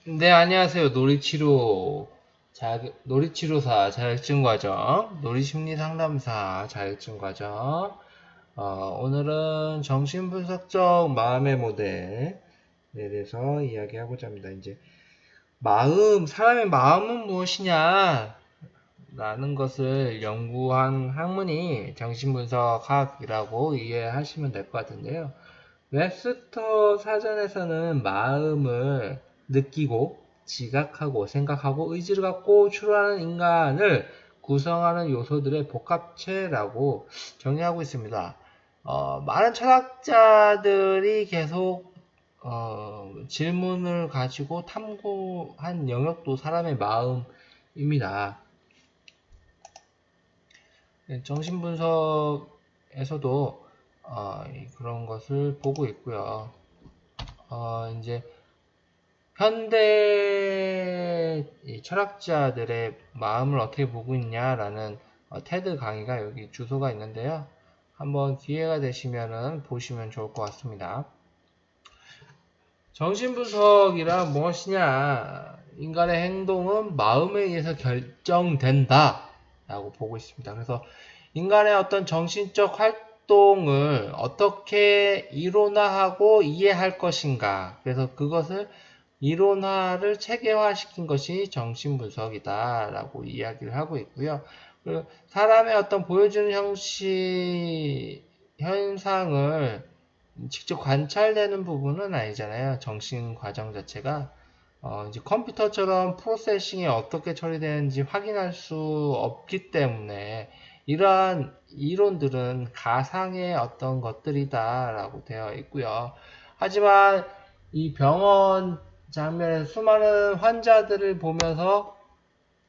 네, 안녕하세요. 놀이치료사 자격증과정, 놀이심리상담사 자격증과정. 오늘은 정신분석적 마음의 모델에 대해서 이야기하고자 합니다. 이제 사람의 마음은 무엇이냐? 라는 것을 연구한 학문이 정신분석학이라고 이해하시면 될 것 같은데요. 웹스터 사전에서는 마음을 느끼고 지각하고 생각하고 의지를 갖고 추론하는 인간을 구성하는 요소들의 복합체라고 정의하고 있습니다. 많은 철학자들이 계속 질문을 가지고 탐구한 영역도 사람의 마음입니다. 정신분석에서도 그런 것을 보고 있고요. 이제 현대 철학자들의 마음을 어떻게 보고 있냐라는 테드 강의가 여기 주소가 있는데요. 한번 기회가 되시면은 보시면 좋을 것 같습니다. 정신분석이란 무엇이냐? 인간의 행동은 마음에 의해서 결정된다 라고 보고 있습니다. 그래서 인간의 어떤 정신적 활동을 어떻게 이론화하고 이해할 것인가, 그래서 그것을 이론화를 체계화시킨 것이 정신분석이다 라고 이야기를 하고 있고요. 그리고 사람의 어떤 보여주는 현상을 직접 관찰되는 부분은 아니잖아요. 정신 과정 자체가. 이제 컴퓨터처럼 프로세싱이 어떻게 처리되는지 확인할 수 없기 때문에 이러한 이론들은 가상의 어떤 것들이다라고 되어 있고요. 하지만 이 병원 장면에서 수많은 환자들을 보면서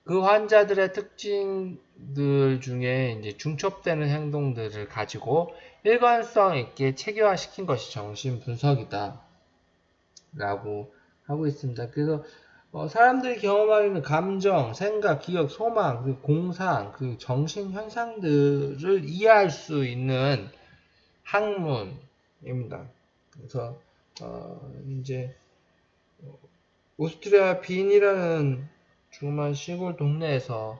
그 환자들의 특징들 중에 이제 중첩되는 행동들을 가지고 일관성 있게 체계화시킨 것이 정신분석이다 라고 하고 있습니다. 그래서 사람들이 경험하는 감정, 생각, 기억, 소망, 그리고 공상, 그리고 정신 현상들을 이해할 수 있는 학문입니다. 그래서 이제 오스트리아 빈이라는 조그만 시골 동네에서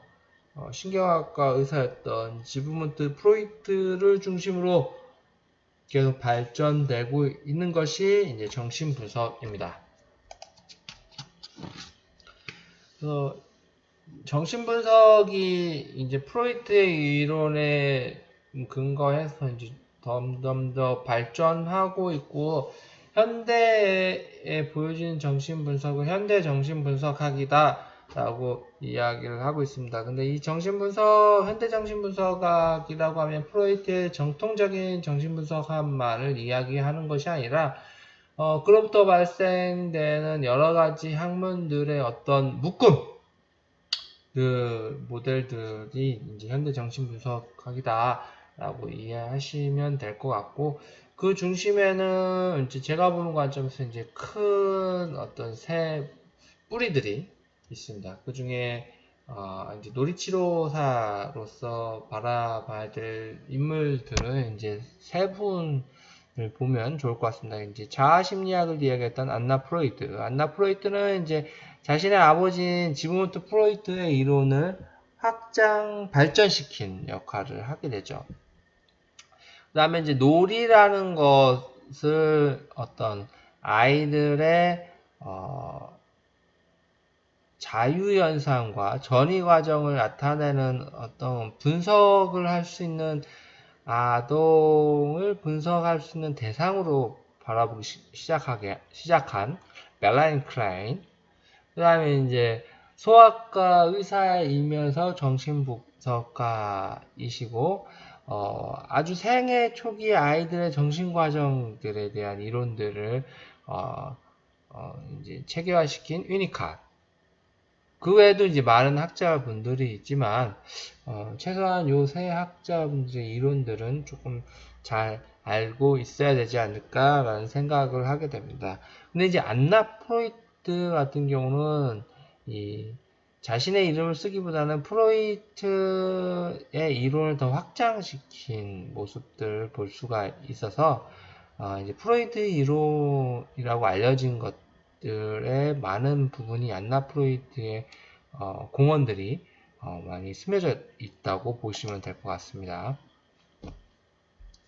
신경학과 의사였던 지그문트 프로이트를 중심으로 계속 발전되고 있는 것이 이제 정신분석입니다. 그래서 정신분석이 이제 프로이트의 이론에 근거해서 이제 점점 더 발전하고 있고, 현대에 보여지는 정신분석은 현대 정신분석학이다 라고 이야기를 하고 있습니다. 근데 이 현대 정신분석학이라고 하면 프로이트의 정통적인 정신분석학만을 이야기하는 것이 아니라 그로부터 발생되는 여러 가지 학문들의 어떤 그 모델들이 이제 현대 정신분석학이다라고 이해하시면 될 것 같고, 그 중심에는 이제 제가 보는 관점에서 이제 큰 어떤 새 뿌리들이 있습니다. 그 중에 이제 놀이치료사로서 바라봐야 될 인물들은 이제 세 분을 보면 좋을 것 같습니다. 이제 자아심리학을 이야기했던 안나 프로이트. 안나 프로이트는 이제 자신의 아버지인 지그문트 프로이트의 이론을 발전시킨 역할을 하게 되죠. 그 다음에 이제 놀이라는 것을 어떤 아이들의 자유현상과 전이 과정을 나타내는 어떤 분석을 할 수 있는, 아동을 분석할 수 있는 대상으로 바라보기 시작한 멜라닌 클라인. 그 다음에 이제 소아과 의사이면서 정신분석가이시고, 아주 생애 초기 아이들의 정신과정들에 대한 이론들을, 이제 체계화시킨 위니캇. 그 외에도 이제 많은 학자분들이 있지만, 최소한 요 세 학자분들의 이론들은 조금 잘 알고 있어야 되지 않을까라는 생각을 하게 됩니다. 근데 이제 안나 프로이트 같은 경우는 자신의 이름을 쓰기보다는 프로이트의 이론을 더 확장시킨 모습들을 볼 수가 있어서, 이제 프로이트 이론이라고 알려진 것 프로이트의 많은 부분이 안나 프로이트의 공헌들이 많이 스며져 있다고 보시면 될 것 같습니다.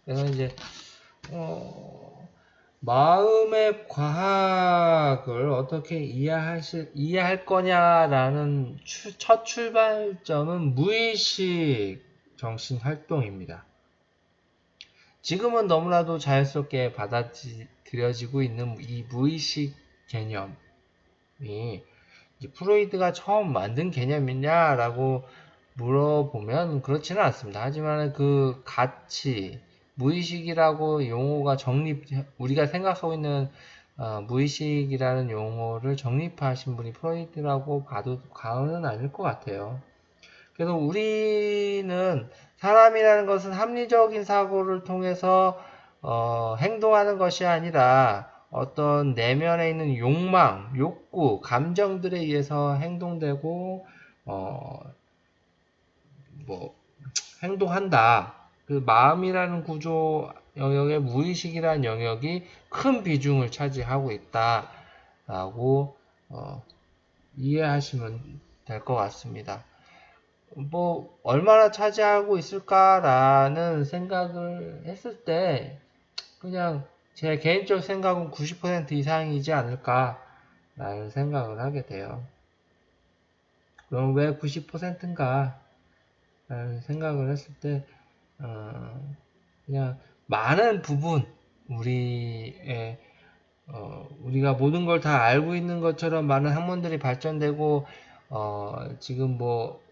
그래서 이제 마음의 과학을 어떻게 이해할 거냐라는 첫 출발점은 무의식 정신 활동입니다. 지금은 너무나도 자연스럽게 받아들여지고 있는 이 무의식 개념이 프로이드가 처음 만든 개념이냐라고 물어보면 그렇지는 않습니다. 하지만 그 가치, 무의식이라고 용어가 우리가 생각하고 있는 무의식이라는 용어를 정립하신 분이 프로이드라고 봐도 과언은 아닐 것 같아요. 그래서 우리는 사람이라는 것은 합리적인 사고를 통해서 행동하는 것이 아니라 어떤 내면에 있는 욕망, 욕구, 감정들에 의해서 행동되고 행동한다. 그 마음이라는 구조 영역에 무의식이라는 영역이 큰 비중을 차지하고 있다라고 이해하시면 될 것 같습니다. 얼마나 차지하고 있을까라는 생각을 했을 때, 그냥 제 개인적 생각은 90% 이상이지 않을까라는 생각을 하게 돼요. 그럼 왜 90%인가? 라는 생각을 했을 때, 그냥 많은 부분, 우리가 모든 걸 다 알고 있는 것처럼 많은 학문들이 발전되고, 지금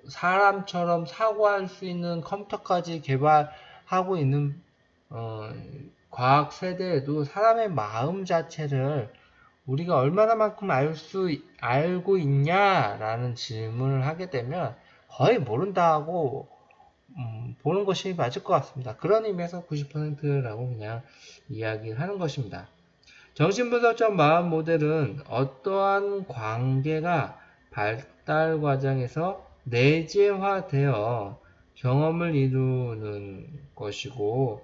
사람처럼 사고할 수 있는 컴퓨터까지 개발하고 있는, 과학 세대에도 사람의 마음 자체를 우리가 얼마나만큼 알고 있냐라는 질문을 하게 되면 거의 모른다고 보는 것이 맞을 것 같습니다. 그런 의미에서 90%라고 그냥 이야기를 하는 것입니다. 정신분석적 마음 모델은 어떠한 관계가 발달 과정에서 내재화되어 경험을 이루는 것이고,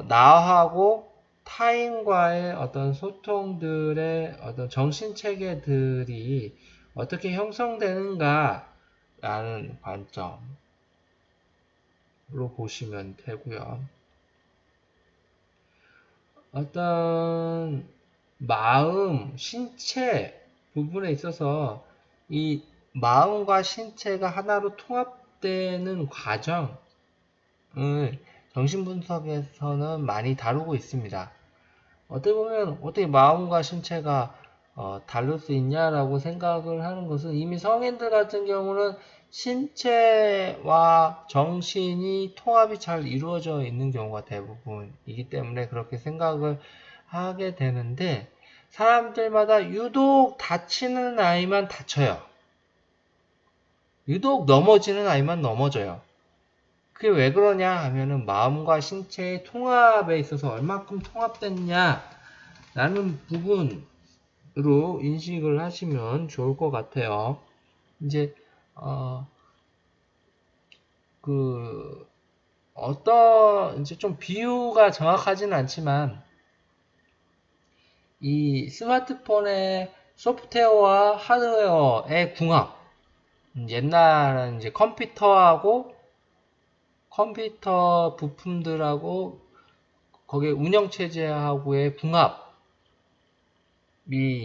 나하고 타인과의 어떤 소통들의 어떤 정신체계들이 어떻게 형성되는가 라는 관점으로 보시면 되고요. 어떤 마음, 신체 부분에 있어서 이 마음과 신체가 하나로 통합되는 과정을 정신분석에서는 많이 다루고 있습니다. 어떻게 보면 어떻게 마음과 신체가 다를 수 있냐라고 생각을 하는 것은 이미 성인들 같은 경우는 신체와 정신이 통합이 잘 이루어져 있는 경우가 대부분이기 때문에 그렇게 생각을 하게 되는데, 사람들마다 유독 다치는 아이만 다쳐요. 유독 넘어지는 아이만 넘어져요. 그게 왜 그러냐 하면은 마음과 신체의 통합에 있어서 얼마큼 통합됐냐 라는 부분으로 인식을 하시면 좋을 것 같아요. 이제 이제 좀 비유가 정확하지는 않지만, 이 스마트폰의 소프트웨어와 하드웨어의 궁합, 옛날은 이제 컴퓨터 부품들하고 거기에 운영체제하고의 궁합이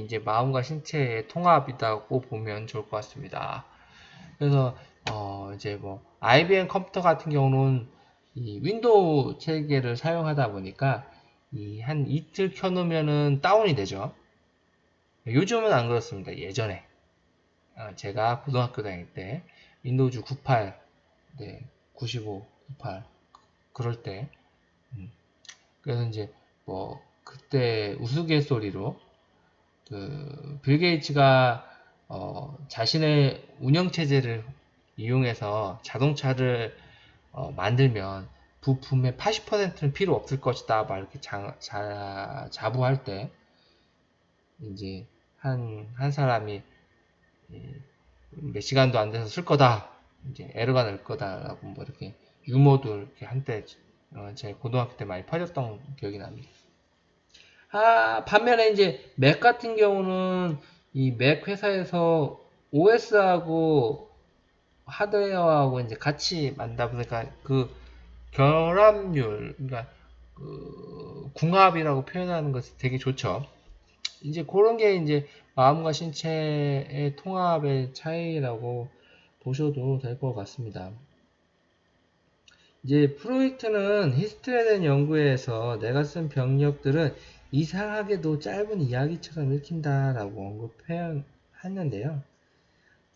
이제 마음과 신체의 통합이라고 보면 좋을 것 같습니다. 그래서 이제 IBM 컴퓨터 같은 경우는 이 윈도우 체계를 사용하다 보니까 한 이틀 켜놓으면은 다운이 되죠. 요즘은 안 그렇습니다. 예전에 제가 고등학교 다닐 때 윈도우즈 98, 95, 98 그럴 때, 그래서 이제 그때 우스갯소리로 빌 게이츠가 자신의 운영체제를 이용해서 자동차를 만들면 부품의 80%는 필요 없을 것이다, 막 이렇게 자부할 때, 이제 한 사람이 몇 시간도 안 돼서 쓸 거다, 이제 에러가 날 거다라고 이렇게 유머도 이렇게 한때 제 고등학교 때 많이 퍼졌던 기억이 납니다. 반면에 이제 맥 같은 경우는 이 맥 회사에서 OS하고 하드웨어하고 이제 같이 만다 보니까 그 결합률, 그러니까 그 궁합이라고 표현하는 것이 되게 좋죠. 이제 그런 게 이제 마음과 신체의 통합의 차이라고 보셔도 될 것 같습니다. 이제 프로이트는 히스토리에 대한 연구에서 내가 쓴 병력들은 이상하게도 짧은 이야기처럼 읽힌다라고 언급했는데요.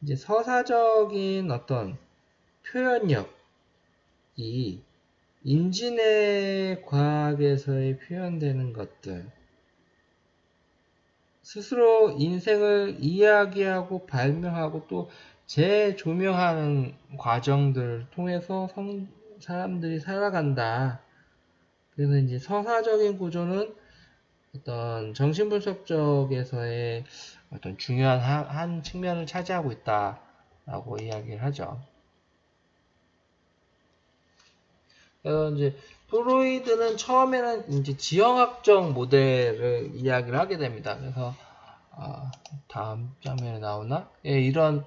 이제 서사적인 어떤 표현력이 인지뇌 과학에서의 표현되는 것들, 스스로 인생을 이야기하고 발명하고 또 재조명하는 과정들을 통해서 사람들이 살아간다. 그래서 이제 서사적인 구조는 어떤 정신분석 쪽에서의 어떤 중요한 한 측면을 차지하고 있다라고 이야기를 하죠. 그래서 이제 프로이드는 처음에는 이제 지형학적 모델을 이야기를 하게 됩니다. 그래서 다음 장면에 나오나? 예, 이런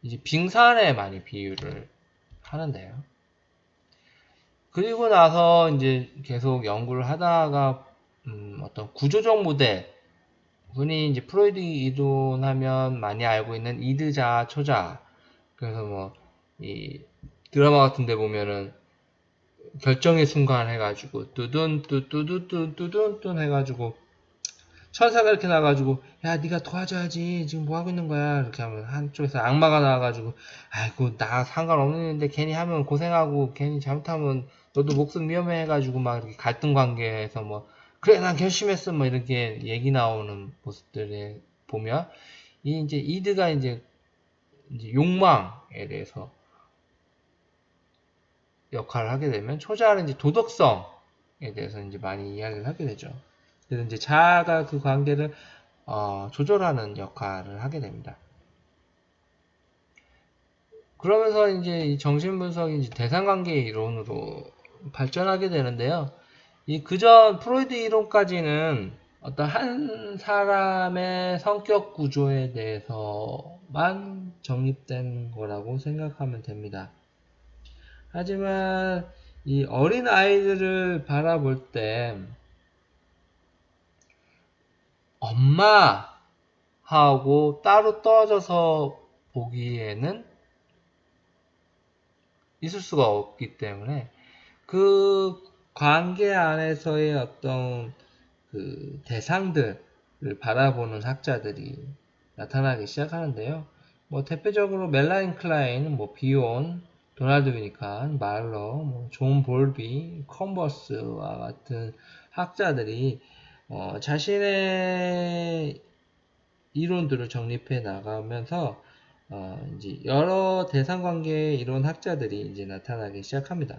이제 빙산에 많이 비유를 하는데요. 그리고 나서 이제 계속 연구를 하다가 어떤 구조적 모델, 흔히 이제 프로이드 이론하면 많이 알고 있는 이드자, 초자. 그래서 뭐 이 드라마 같은 데 보면은 결정의 순간 해가지고 뚜둔 해가지고 천사가 이렇게 나와가지고 야 네가 도와줘야지 지금 뭐 하고 있는 거야 이렇게 하면 한쪽에서 악마가 나와가지고 아이고 나 상관없는데 괜히 하면 고생하고 괜히 잘못하면 너도 목숨 위험해 해가지고 막 이렇게 갈등 관계에서 뭐 그래 난 결심했어 뭐 이렇게 얘기 나오는 모습들에 보면 이 이제 이드가 이제 욕망에 대해서 역할을 하게 되면 초자는 이제 도덕성에 대해서 이제 많이 이야기를 하게 되죠. 그래서 이제 자아가 그 관계를 조절하는 역할을 하게 됩니다. 그러면서 이제 이 정신분석이 이제 대상관계 이론으로 발전하게 되는데요. 이 그전 프로이드 이론까지는 어떤 한 사람의 성격 구조에 대해서만 정립된 거라고 생각하면 됩니다. 하지만 이 어린 아이들을 바라볼 때 엄마하고 따로 떨어져서 보기에는 있을 수가 없기 때문에 그 관계 안에서의 어떤 그 대상들을 바라보는 학자들이 나타나기 시작하는데요. 뭐 대표적으로 멜라인 클라인, 뭐 비온, 도널드 위니칸, 말러, 존 볼비, 컨버스와 같은 학자들이 자신의 이론들을 정립해 나가면서 이제 여러 대상관계 이론 학자들이 이제 나타나기 시작합니다.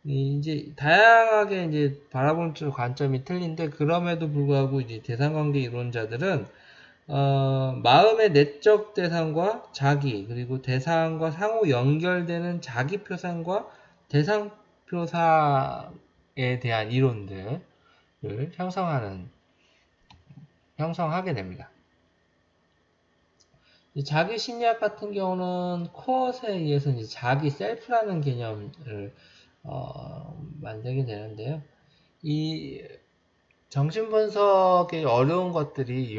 이제 다양하게 이제 바라보는 관점이 틀린데 그럼에도 불구하고 이제 대상관계 이론자들은 마음의 내적 대상과 자기 그리고 대상과 상호 연결되는 자기 표상과 대상 표상에 대한 이론들을 형성하게 됩니다. 자기 심리학 같은 경우는 코엇에 의해서 이제 자기 셀프라는 개념을 만들게 되는데요. 이 정신분석의 어려운 것들이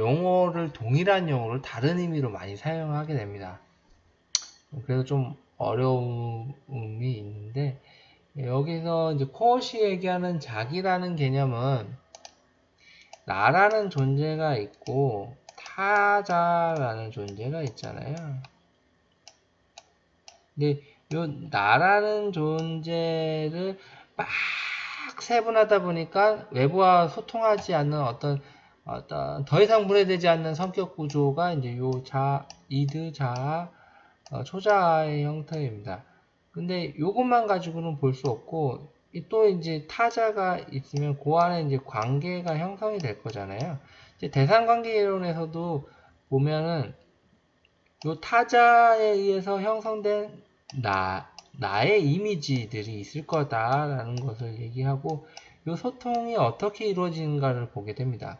동일한 용어를 다른 의미로 많이 사용하게 됩니다. 그래서 좀 어려움이 있는데, 여기서 이제 코엇이 얘기하는 자기라는 개념은 나라는 존재가 있고 타자라는 존재가 있잖아요. 근데 요 나라는 존재를 막 세분하다 보니까 외부와 소통하지 않는 어떤 더 이상 분해되지 않는 성격 구조가 이제 요 이드, 자아, 초자아의 형태입니다. 근데 요것만 가지고는 볼 수 없고 또 이제 타자가 있으면 그 안에 이제 관계가 형성이 될 거잖아요. 이제 대상관계 이론에서도 보면은 요 타자에 의해서 형성된 나의 이미지들이 있을 거다라는 것을 얘기하고 이 소통이 어떻게 이루어지는가를 보게 됩니다.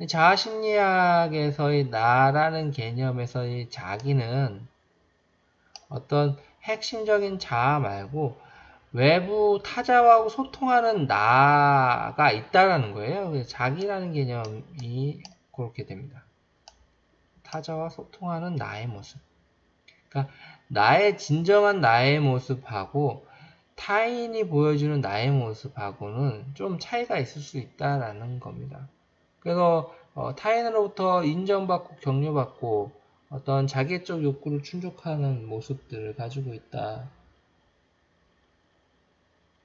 자아심리학에서의 나라는 개념에서의 자기는 어떤 핵심적인 자아 말고 외부 타자와 소통하는 나가 있다라는 거예요. 그래서 자기라는 개념이 그렇게 됩니다. 타자와 소통하는 나의 모습. 그러니까 나의 진정한 나의 모습하고 타인이 보여주는 나의 모습하고는 좀 차이가 있을 수 있다라는 겁니다. 그래서 타인으로부터 인정받고 격려받고 어떤 자기적 욕구를 충족하는 모습들을 가지고 있다.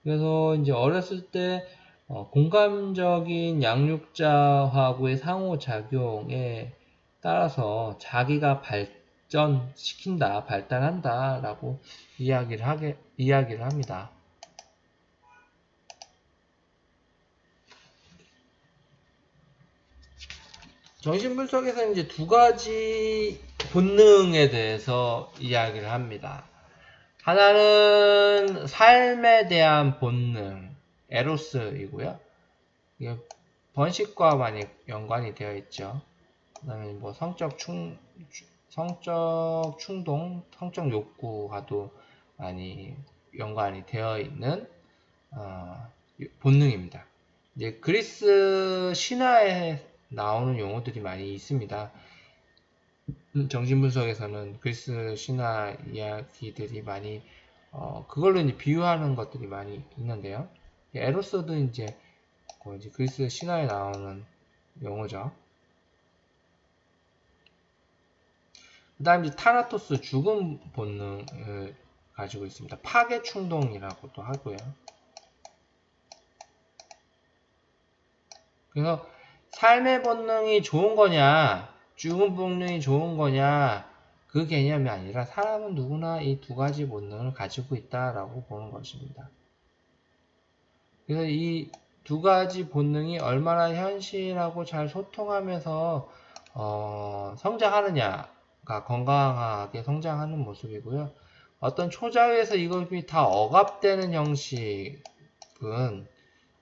그래서 이제 어렸을 때 공감적인 양육자하고의 상호작용에 따라서 자기가 발전시킨다, 발달한다 라고 이야기를 합니다. 정신분석에서 이제 두 가지 본능에 대해서 이야기를 합니다. 하나는 삶에 대한 본능, 에로스이고요. 이게 번식과 많이 연관이 되어 있죠. 그 다음에 뭐 성적 충동, 성적 욕구와도 많이 연관이 되어 있는 본능입니다. 이제 그리스 신화에 나오는 용어들이 많이 있습니다. 정신분석에서는 그리스 신화 이야기들이 많이 그걸로 이제 비유하는 것들이 많이 있는데요. 에로스도 이제 그리스 신화에 나오는 용어죠. 그 다음 이제 타나토스 죽음 본능을 가지고 있습니다. 파괴 충동이라고도 하고요. 그래서 삶의 본능이 좋은 거냐, 죽음 본능이 좋은 거냐, 그 개념이 아니라 사람은 누구나 이 두 가지 본능을 가지고 있다라고 보는 것입니다. 그래서 이 두 가지 본능이 얼마나 현실하고 잘 소통하면서 성장하느냐가 건강하게 성장하는 모습이고요. 어떤 초자위에서 이것이 다 억압되는 형식은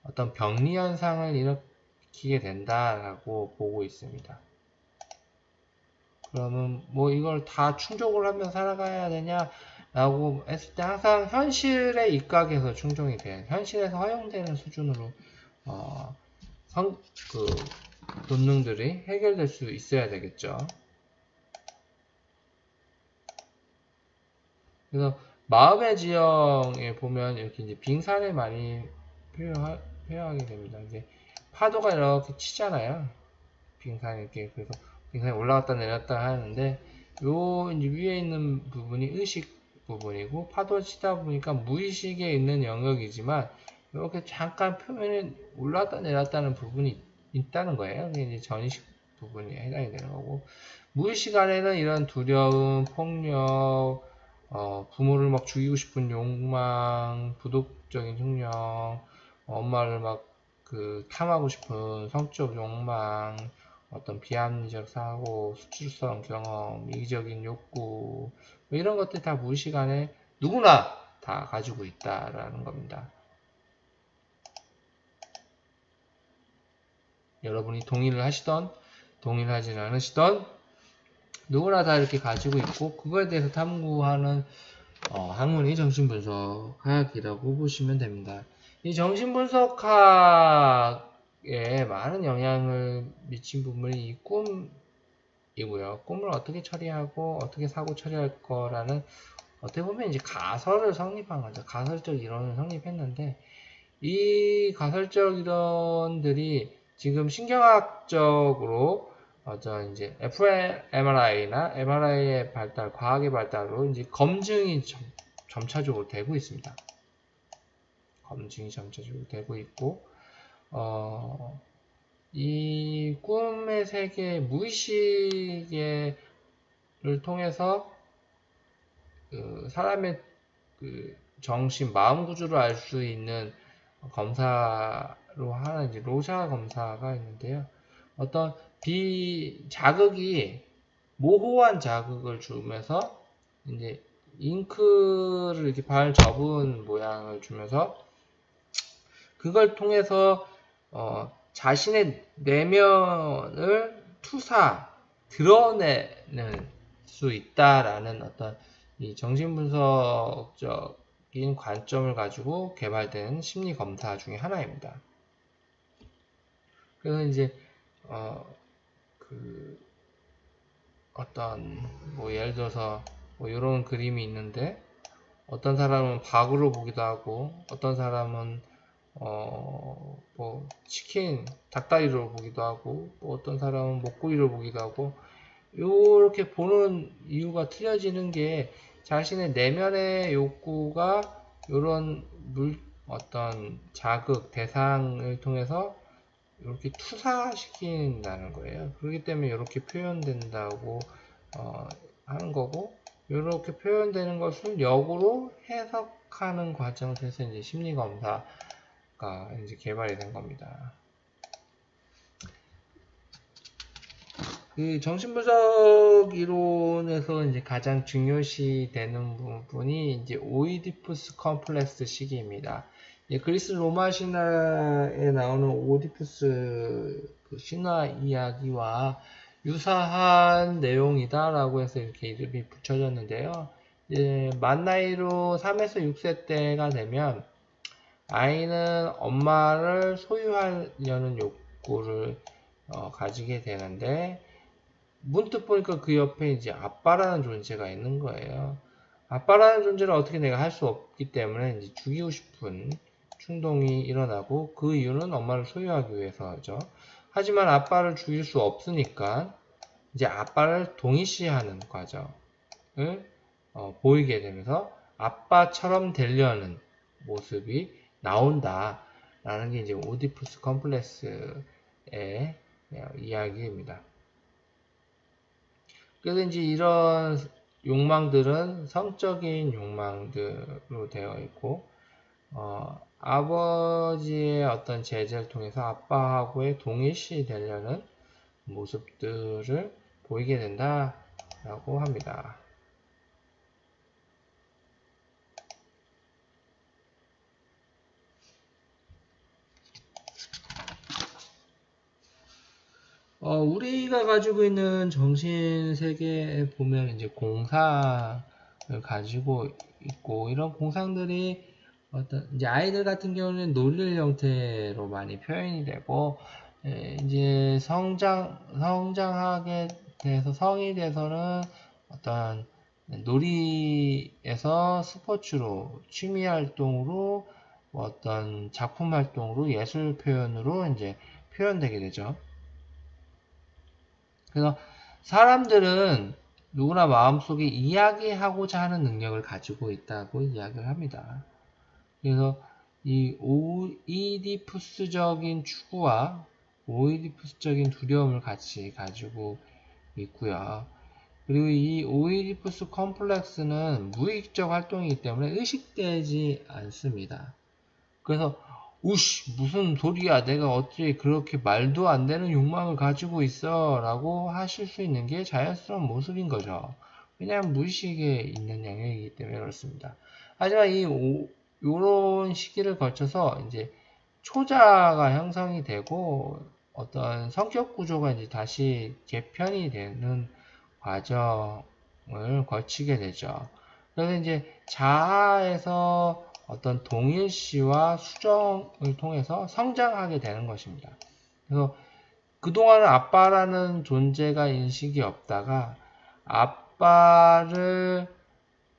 어떤 병리 현상을 일으키게 된다라고 보고 있습니다. 그러면 뭐 이걸 다 충족을 하면 살아가야 되냐 라고 했을 때 항상 현실에 입각해서 충족이 돼요. 현실에서 허용되는 수준으로 본능들이 해결될 수 있어야 되겠죠. 그래서 마음의 지형에 보면 이렇게 이제 빙산을 많이 표현하게 됩니다. 이제 파도가 이렇게 치잖아요. 빙산이 이렇게 그래서 빙산이 올라갔다 내렸다 하는데 요 이제 위에 있는 부분이 의식 부분이고 파도 치다 보니까 무의식에 있는 영역이지만 이렇게 잠깐 표면에 올라갔다 내렸다는 부분이 있다는 거예요. 그게 이제 전의식 부분이 해당이 되는 거고 무의식 안에는 이런 두려움, 폭력, 부모를 막 죽이고 싶은 욕망, 부독적인 성령, 엄마를 막 탐하고 싶은 성적 욕망, 어떤 비합리적 사고, 수치스러운 경험, 이기적인 욕구, 뭐 이런 것들 다 무의식 안에 누구나 다 가지고 있다라는 겁니다. 여러분이 동의를 하시던, 동의를 하지 않으시던, 누구나 다 이렇게 가지고 있고, 그거에 대해서 탐구하는 학문이 정신분석학이라고 보시면 됩니다. 이 정신분석학에 많은 영향을 미친 부분이 이 꿈이고요. 꿈을 어떻게 처리하고 어떻게 사고 처리할 거라는 어떻게 보면 이제 가설을 성립한 거죠. 가설적 이론을 성립했는데 이 가설적 이론들이 지금 신경학적으로 이제 fMRI나 MRI의 발달, 과학의 발달로 이제 검증이 점차적으로 되고 있습니다. 검증이 점차적으로 되고 있고, 이 꿈의 세계, 무의식을 통해서 사람의 정신, 마음 구조를 알 수 있는 검사로 하는 이제 로샤 검사가 있는데요. 어떤 자극이 모호한 자극을 주면서 이제 잉크를 이렇게 발 접은 모양을 주면서 그걸 통해서 자신의 내면을 드러내는 수 있다라는 어떤 이 정신분석적인 관점을 가지고 개발된 심리 검사 중에 하나입니다. 그래서 이제 뭐 예를 들어서 뭐 이런 그림이 있는데, 어떤 사람은 박으로 보기도 하고, 어떤 사람은 뭐 치킨 닭다리로 보기도 하고, 뭐 어떤 사람은 목구리로 보기도 하고, 이렇게 보는 이유가 틀려지는 게 자신의 내면의 욕구가 이런 어떤 자극 대상을 통해서 이렇게 투사시킨다는 거예요. 그렇기 때문에 이렇게 표현된다고 하는 거고, 이렇게 표현되는 것을 역으로 해석하는 과정에서 이제 심리 검사가 이제 개발이 된 겁니다. 그 정신분석 이론에서 이제 가장 중요시 되는 부분이 이제 오이디푸스 컴플렉스 시기입니다. 그리스 로마 신화에 나오는 오디푸스 그 신화 이야기와 유사한 내용이다라고 해서 이렇게 이름이 붙여졌는데요. 만 나이로 3에서 6세 때가 되면 아이는 엄마를 소유하려는 욕구를 가지게 되는데, 문득 보니까 그 옆에 이제 아빠라는 존재가 있는 거예요. 아빠라는 존재를 어떻게 내가 할 수 없기 때문에 이제 죽이고 싶은 충동이 일어나고, 그 이유는 엄마를 소유하기 위해서죠. 하지만 아빠를 죽일 수 없으니까 이제 아빠를 동일시하는 과정을 보이게 되면서 아빠처럼 되려는 모습이 나온다라는 게 이제 오디푸스 컴플렉스의 이야기입니다. 그래서 이제 이런 욕망들은 성적인 욕망들로 되어 있고, 아버지의 어떤 제재를 통해서 아빠하고의 동일시 되려는 모습들을 보이게 된다라고 합니다. 우리가 가지고 있는 정신 세계에 보면 이제 공상을 가지고 있고, 이런 공상들이 이제 아이들 같은 경우는 논리 형태로 많이 표현이 되고, 이제 성장하게 돼서 성이 돼서는 어떤 놀이에서 스포츠로, 취미 활동으로, 어떤 작품 활동으로, 예술 표현으로 이제 표현되게 되죠. 그래서 사람들은 누구나 마음속에 이야기하고자 하는 능력을 가지고 있다고 이야기를 합니다. 그래서 이 오이디푸스적인 추구와 오이디푸스적인 두려움을 같이 가지고 있고요. 그리고 이 오이디푸스 컴플렉스는 무의식적 활동이기 때문에 의식되지 않습니다. 그래서 우씨 무슨 소리야, 내가 어떻게 그렇게 말도 안 되는 욕망을 가지고 있어 라고 하실 수 있는 게 자연스러운 모습인 거죠. 왜냐하면 무의식에 있는 영역이기 때문에 그렇습니다. 하지만 요런 시기를 거쳐서 이제 초자가 형성이 되고 어떤 성격 구조가 이제 다시 개편이 되는 과정을 거치게 되죠. 그래서 이제 자아에서 어떤 동일시와 수정을 통해서 성장하게 되는 것입니다. 그래서 그동안은 아빠라는 존재가 인식이 없다가 아빠를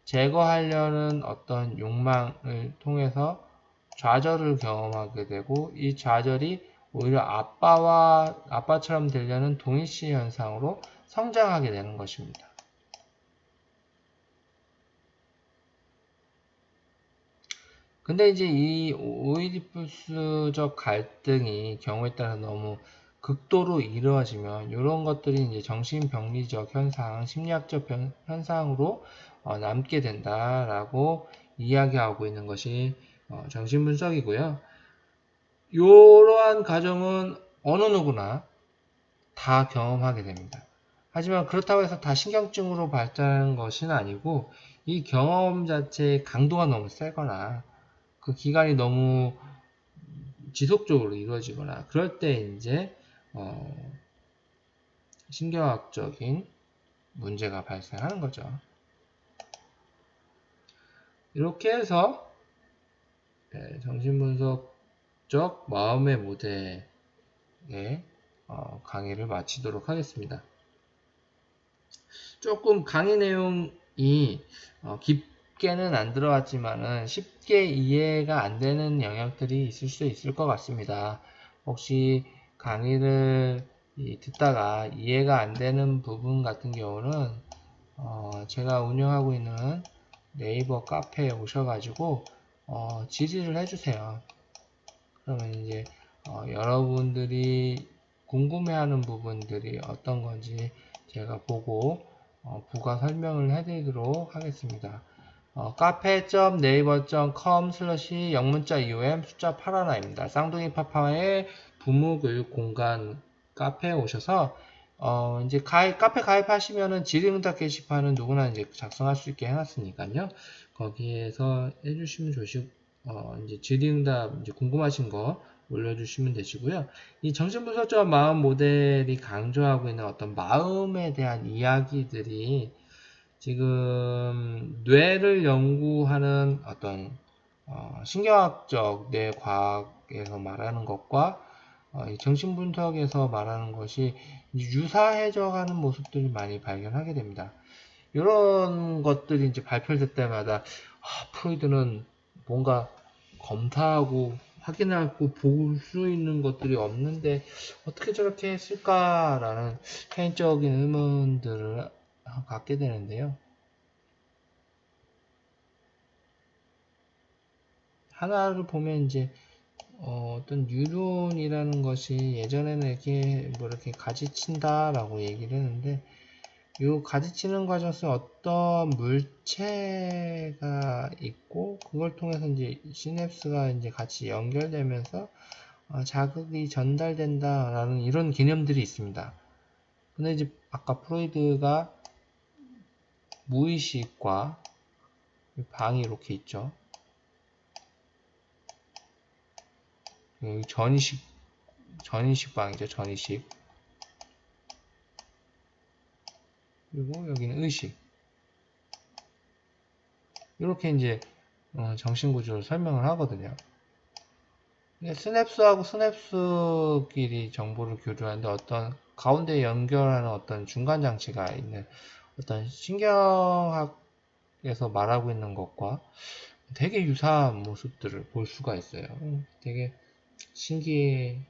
제거하려는 어떤 욕망을 통해서 좌절을 경험하게 되고, 이 좌절이 오히려 아빠처럼 되려는 동일시 현상으로 성장하게 되는 것입니다. 근데 이제 이 오이디푸스적 갈등이 경우에 따라 너무 극도로 이루어지면 이런 것들이 이제 정신병리적 현상, 심리학적 현상으로 남게 된다라고 이야기하고 있는 것이 정신분석이고요. 이러한 과정은 어느 누구나 다 경험하게 됩니다. 하지만 그렇다고 해서 다 신경증으로 발달하는 것은 아니고, 이 경험 자체의 강도가 너무 세거나 그 기간이 너무 지속적으로 이루어지거나 그럴 때 이제 신경학적인 문제가 발생하는 거죠. 이렇게 해서 정신분석적 마음의 모델의 강의를 마치도록 하겠습니다. 조금 강의 내용이 깊게는 안 들어갔지만은 쉽게 이해가 안 되는 영역들이 있을 수 있을 것 같습니다. 혹시 강의를 듣다가 이해가 안 되는 부분 같은 경우는 제가 운영하고 있는 네이버 카페에 오셔가지고 질의를 해주세요. 그러면 이제 여러분들이 궁금해하는 부분들이 어떤 건지 제가 보고 부가 설명을 해드리도록 하겠습니다. 카페.naver.com/영문자-iom 숫자 81입니다. 쌍둥이 파파의 부모교육 공간 카페에 오셔서 이제 카페 가입하시면은 질의응답 게시판은 누구나 이제 작성할 수 있게 해놨으니까요. 거기에서 해주시면 이제 질의응답 이제 궁금하신 거 올려주시면 되시고요. 이 정신분석적 마음 모델이 강조하고 있는 어떤 마음에 대한 이야기들이 지금 뇌를 연구하는 어떤 신경학적 뇌과학에서 말하는 것과 정신분석에서 말하는 것이 유사해져가는 모습들을 많이 발견하게 됩니다. 이런 것들이 이제 발표될 때마다 프로이드는 뭔가 검사하고 확인하고 볼 수 있는 것들이 없는데 어떻게 저렇게 했을까라는 개인적인 의문들을 갖게 되는데요. 하나를 보면 이제 어떤 뉴런이라는 것이 예전에는 이렇게 가지친다라고 얘기를 했는데 이 가지치는 과정에서 어떤 물체가 있고 그걸 통해서 이제 시냅스가 이제 같이 연결되면서 자극이 전달된다라는 이런 개념들이 있습니다. 근데 이제 아까 프로이드가 무의식과 방이 이렇게 있죠. 전의식 방이죠. 전의식. 그리고 여기는 의식. 이렇게 이제 정신구조를 설명을 하거든요. 스냅스하고 스냅스끼리 정보를 교류하는데 어떤 가운데 연결하는 어떤 중간 장치가 있는 어떤 신경학에서 말하고 있는 것과 되게 유사한 모습들을 볼 수가 있어요. 되게 신기합니다.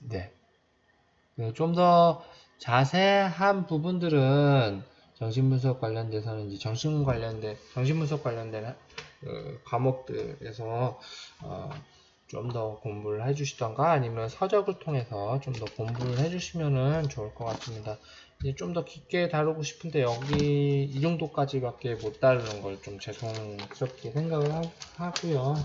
네. 좀 더 자세한 부분들은 정신분석 관련돼서는 이제 정신분석 관련된 과목들에서 좀 더 공부를 해주시던가 아니면 서적을 통해서 좀 더 공부를 해주시면은 좋을 것 같습니다. 이제 좀 더 깊게 다루고 싶은데 여기 이 정도까지밖에 못 다루는 걸 좀 죄송스럽게 생각을 하고요.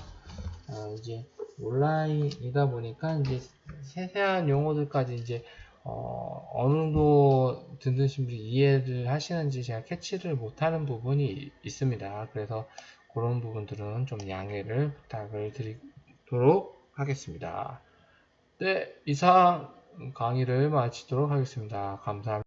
이제 온라인이다 보니까 이제 세세한 용어들까지 이제 어느 정도 듣으신 분이 이해를 하시는지 제가 캐치를 못하는 부분이 있습니다. 그래서 그런 부분들은 좀 양해를 부탁을 드리도록 하겠습니다. 네, 이상 강의를 마치도록 하겠습니다. 감사합니다.